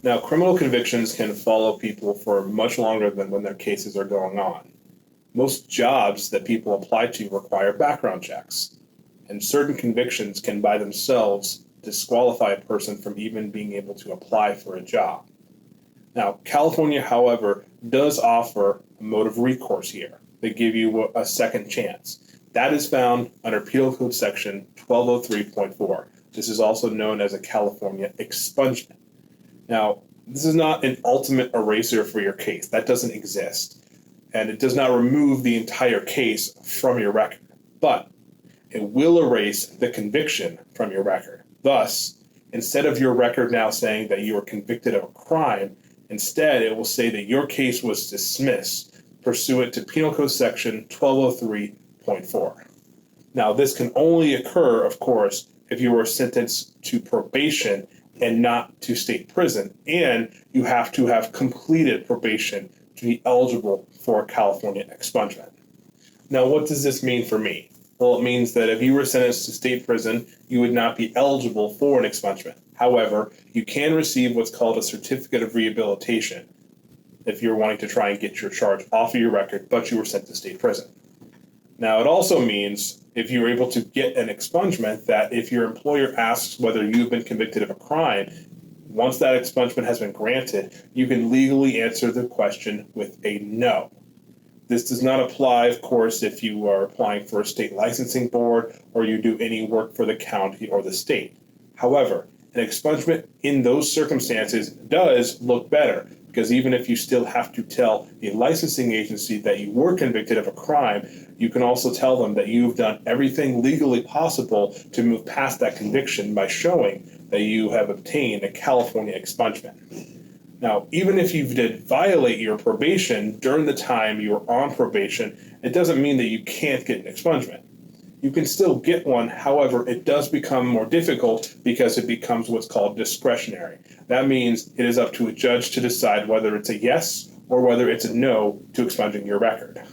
Now, criminal convictions can follow people for much longer than when their cases are going on. Most jobs that people apply to require background checks, and certain convictions can by themselves disqualify a person from even being able to apply for a job. Now, California, however, does offer a mode of recourse here. They give you a second chance. That is found under Penal Code Section 1203.4. This is also known as a California expungement. Now, this is not an ultimate eraser for your case. That doesn't exist. And it does not remove the entire case from your record. But it will erase the conviction from your record. Thus, instead of your record now saying that you were convicted of a crime, instead it will say that your case was dismissed pursuant to Penal Code Section 1203.4. Now, this can only occur, of course, if you were sentenced to probation and not to state prison, and you have to have completed probation to be eligible for California expungement. Now, what does this mean for me? Well, it means that if you were sentenced to state prison, you would not be eligible for an expungement. However, you can receive what's called a certificate of rehabilitation if you're wanting to try and get your charge off of your record, but you were sent to state prison. Now, it also means if you're able to get an expungement that if your employer asks whether you've been convicted of a crime, once that expungement has been granted, you can legally answer the question with a no. This does not apply, of course, if you are applying for a state licensing board or you do any work for the county or the state. However, an expungement in those circumstances does look better, because even if you still have to tell a licensing agency that you were convicted of a crime, you can also tell them that you've done everything legally possible to move past that conviction by showing that you have obtained a California expungement. Now, even if you did violate your probation during the time you were on probation, it doesn't mean that you can't get an expungement. You can still get one, however, it does become more difficult because it becomes what's called discretionary. That means it is up to a judge to decide whether it's a yes or whether it's a no to expunging your record.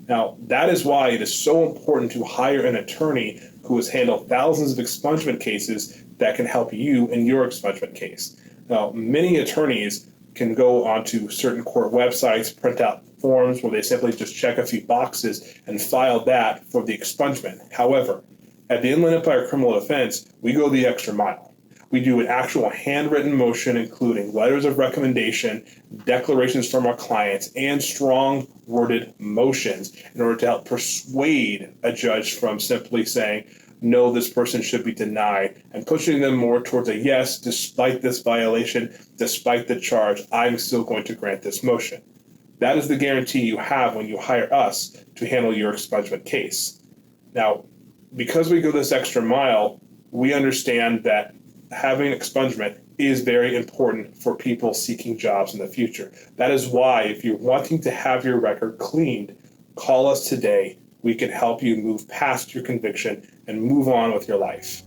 Now, that is why it is so important to hire an attorney who has handled thousands of expungement cases that can help you in your expungement case. Now, many attorneys can go onto certain court websites, print out forms where they simply just check a few boxes and file that for the expungement. However, at the Inland Empire Criminal Defense, we go the extra mile. We do an actual handwritten motion, including letters of recommendation, declarations from our clients, and strong worded motions in order to help persuade a judge from simply saying, no, this person should be denied, and pushing them more towards a yes, despite this violation, despite the charge, I'm still going to grant this motion. That is the guarantee you have when you hire us to handle your expungement case. Now, because we go this extra mile, we understand that having expungement is very important for people seeking jobs in the future. That is why, if you're wanting to have your record cleaned, call us today. We can help you move past your conviction and move on with your life.